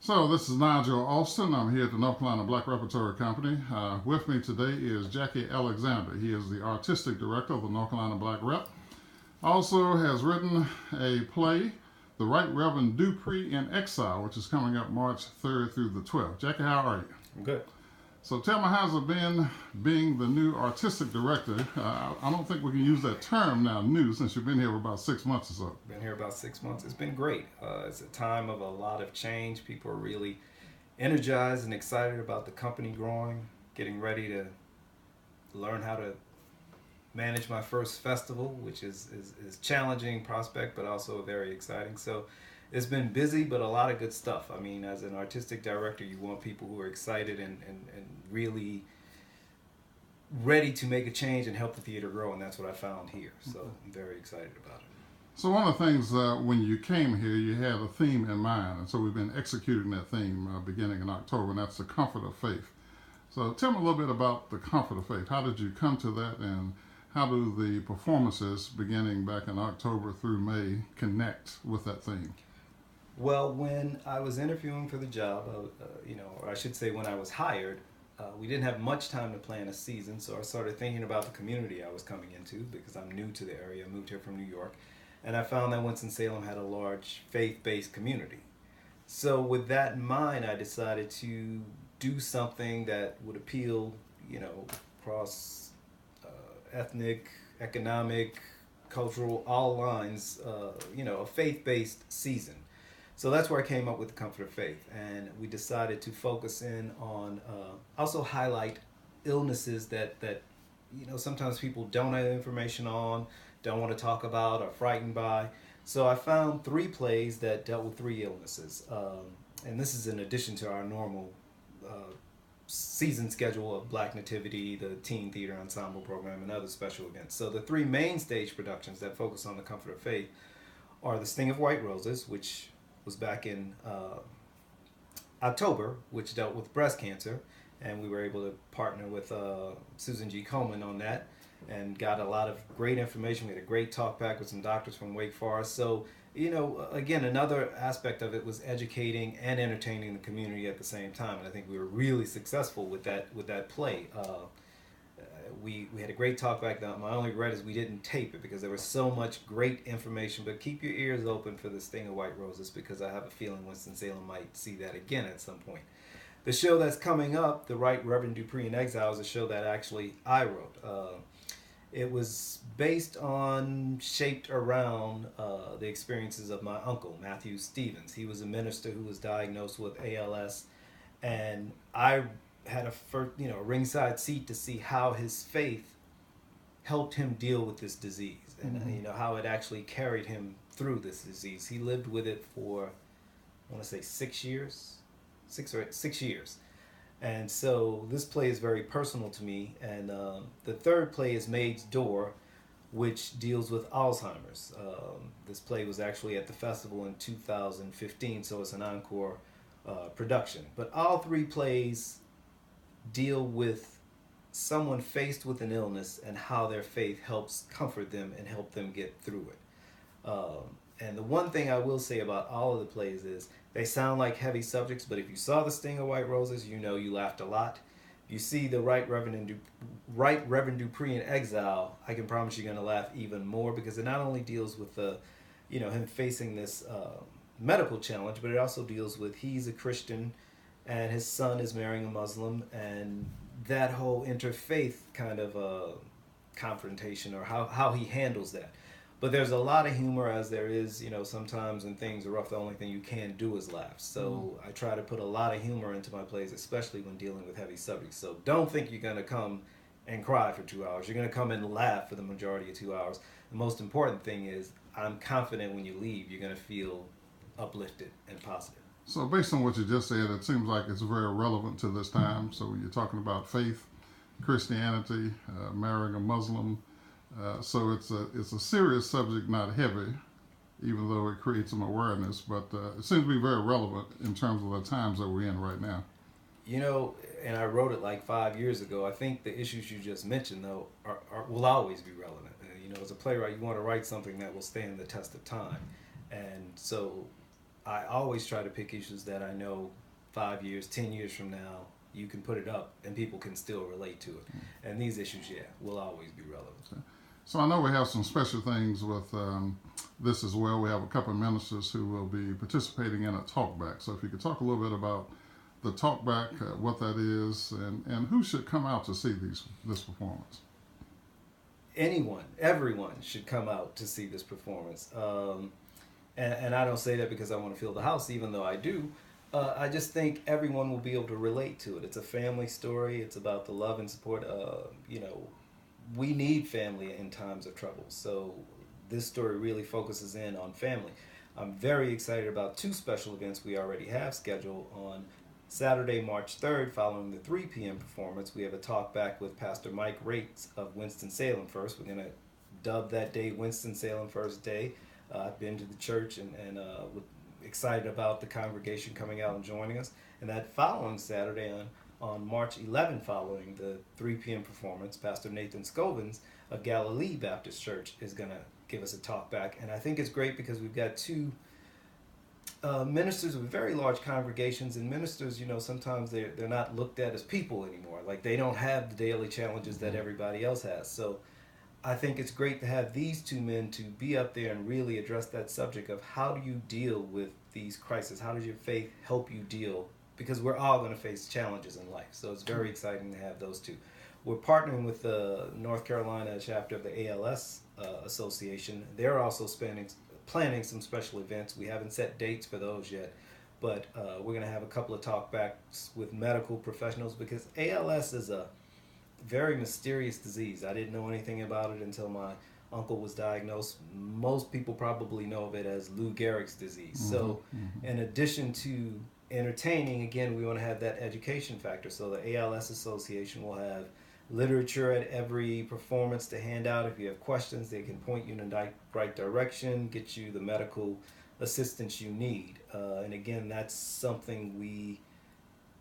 So this is Nigel Alston. I'm here at the North Carolina Black Repertory Company. With me today is Jackie Alexander. He is the artistic director of the North Carolina Black Rep. Also has written a play, The Right Reverend Dupree in Exile, which is coming up March 3rd through the 12th. Jackie, how are you? I'm good. So tell me, how's it been being the new artistic director? I don't think we can use that term now, new, since you've been here for about 6 months or so. Been here about 6 months. It's been great. It's a time of a lot of change. People are really energized and excited about the company growing, getting ready to learn how to manage my first festival, which is challenging prospect, but also very exciting. So it's been busy, but a lot of good stuff. I mean, as an artistic director, you want people who are excited and really ready to make a change and help the theater grow, and that's what I found here. So I'm very excited about it. So one of the things when you came here, you had a theme in mind, and so we've been executing that theme beginning in October, and that's the comfort of faith. So tell me a little bit about the comfort of faith. How did you come to that, and how do the performances beginning back in October through May connect with that theme? Well, when I was interviewing for the job, or I should say when I was hired, we didn't have much time to plan a season, so I started thinking about the community I was coming into because I'm new to the area. I moved here from New York, and I found that Winston-Salem had a large faith-based community. So with that in mind, I decided to do something that would appeal, across ethnic, economic, cultural, all lines, a faith-based season. So that's where I came up with the Comfort of Faith, and we decided to focus in on also highlight illnesses that sometimes people don't have information on, don't want to talk about, are frightened by. So I found three plays that dealt with three illnesses, and this is in addition to our normal season schedule of Black Nativity, the Teen Theater Ensemble program, and other special events. So the three main stage productions that focus on the Comfort of Faith are The Sting of White Roses, which was back in October, which dealt with breast cancer, and we were able to partner with Susan G. Komen on that and got a lot of great information. We had a great talk back with some doctors from Wake Forest. So, again, another aspect of it was educating and entertaining the community at the same time, and I think we were really successful with that play. We had a great talk back then. My only regret is we didn't tape it because there was so much great information. But keep your ears open for the Sting of White Roses because I have a feeling Winston-Salem might see that again at some point. The show that's coming up, The Right Reverend Dupree in Exile, is a show that actually I wrote. It was shaped around the experiences of my uncle, Matthew Stevens. He was a minister who was diagnosed with ALS, and I had a ringside seat to see how his faith helped him deal with this disease, and how it actually carried him through this disease. He lived with it for, I want to say 6 years, 6 years. And so this play is very personal to me. And the third play is Maid's Door, which deals with Alzheimer's. This play was actually at the festival in 2015, so it's an encore production. But all three plays deal with someone faced with an illness and how their faith helps comfort them and help them get through it. And the one thing I will say about all of the plays is they sound like heavy subjects, but if you saw The Sting of White Roses, you laughed a lot. If you see the Right Reverend Dupree in Exile, I can promise you're going to laugh even more because it not only deals with him facing this medical challenge, but it also deals with he's a Christian and his son is marrying a Muslim, and that whole interfaith kind of confrontation, or how he handles that. But there's a lot of humor, as there is, sometimes when things are rough, the only thing you can do is laugh. So I try to put a lot of humor into my plays, especially when dealing with heavy subjects. So don't think you're going to come and cry for 2 hours. You're going to come and laugh for the majority of 2 hours. The most important thing is I'm confident when you leave, you're going to feel uplifted and positive. So based on what you just said, it seems like it's very relevant to this time. So you're talking about faith, Christianity, marrying a Muslim. So it's a serious subject, not heavy, even though it creates some awareness. But it seems to be very relevant in terms of the times that we're in right now. And I wrote it like 5 years ago. I think the issues you just mentioned, though, will always be relevant. As a playwright, you want to write something that will stand the test of time. And so I always try to pick issues that I know 5 years, 10 years from now, you can put it up and people can still relate to it. And these issues, yeah, will always be relevant. Okay. So I know we have some special things with this as well. We have a couple of ministers who will be participating in a talkback. So if you could talk a little bit about the talkback, what that is, and who should come out to see this performance. Anyone, everyone should come out to see this performance. And I don't say that because I want to fill the house, even though I do. I just think everyone will be able to relate to it. It's a family story. It's about the love and support. We need family in times of trouble. So this story really focuses in on family. I'm very excited about two special events we already have scheduled on Saturday, March 3rd, following the 3 p.m. performance. We have a talk back with Pastor Mike Rates of Winston-Salem First. We're going to dub that day Winston-Salem First Day. I've been to the church and excited about the congregation coming out and joining us. And that following Saturday on March 11th, following the 3 p.m. performance, Pastor Nathan Scovins of Galilee Baptist Church is going to give us a talk back. And I think it's great because we've got two ministers with very large congregations, and ministers, sometimes they're not looked at as people anymore. Like, they don't have the daily challenges that everybody else has. So I think it's great to have these two men to be up there and really address that subject of how do you deal with these crises? How does your faith help you deal? Because we're all going to face challenges in life. So it's very exciting to have those two. We're partnering with the North Carolina chapter of the ALS Association. They're also planning some special events. We haven't set dates for those yet, but we're going to have a couple of talkbacks with medical professionals because ALS is a very mysterious disease. I didn't know anything about it until my uncle was diagnosed. Most people probably know of it as Lou Gehrig's disease. So in addition to entertaining, again, we want to have that education factor. So the ALS Association will have literature at every performance to hand out. If you have questions, they can point you in the right direction, get you the medical assistance you need. And again, that's something we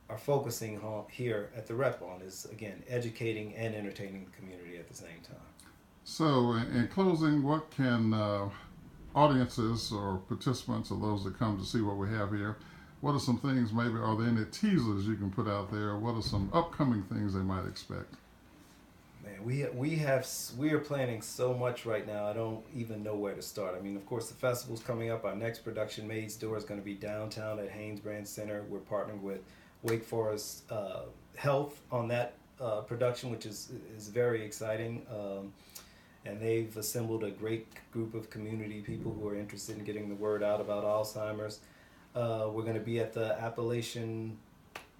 are focusing on here at the Rep on, is again educating and entertaining the community at the same time. So in closing, what can audiences or participants or those that come to see what we have here, what are some things, maybe are there any teasers you can put out there? What are some upcoming things they might expect? Man, we are planning so much right now. I don't even know where to start. I mean, of course, the festival's coming up. Our next production, Maid's Door, is going to be downtown at Haynes Brand Center. We're partnering with Wake Forest Health on that production, which is very exciting. And they've assembled a great group of community people who are interested in getting the word out about Alzheimer's. We're going to be at the Appalachian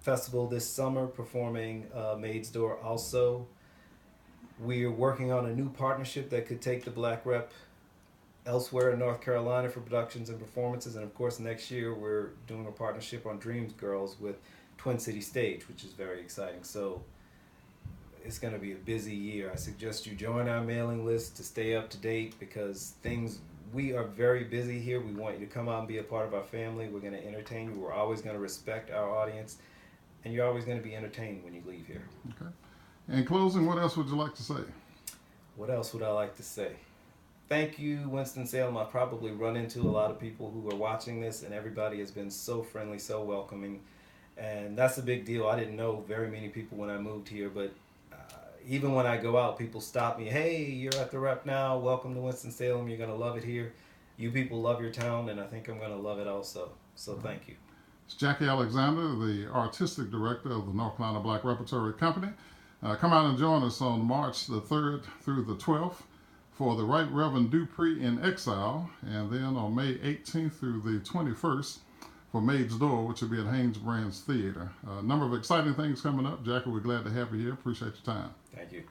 Festival this summer performing Maid's Door also. We're working on a new partnership that could take the Black Rep elsewhere in North Carolina for productions and performances. And of course, next year we're doing a partnership on Dreams Girls with Twin City Stage, which is very exciting. So it's going to be a busy year. I suggest you join our mailing list to stay up to date because we are very busy here. We want you to come out and be a part of our family. We're going to entertain you. We're always going to respect our audience. And you're always going to be entertained when you leave here. Okay. In closing, what else would you like to say? What else would I like to say? Thank you, Winston-Salem. I've probably run into a lot of people who are watching this, and everybody has been so friendly, so welcoming. And that's a big deal. I didn't know very many people when I moved here, but even when I go out, people stop me. Hey, you're at the Rep now. Welcome to Winston-Salem. You're going to love it here. You people love your town, and I think I'm going to love it also. So thank you. It's Jackie Alexander, the Artistic Director of the North Carolina Black Repertory Company. Come out and join us on March the 3rd through the 12th for the Right Reverend Dupree in Exile, and then on May 18th through the 21st for Maid's Door, which will be at Haynes Brands Theater. A number of exciting things coming up. Jackie, we're glad to have you here. Appreciate your time. Thank you.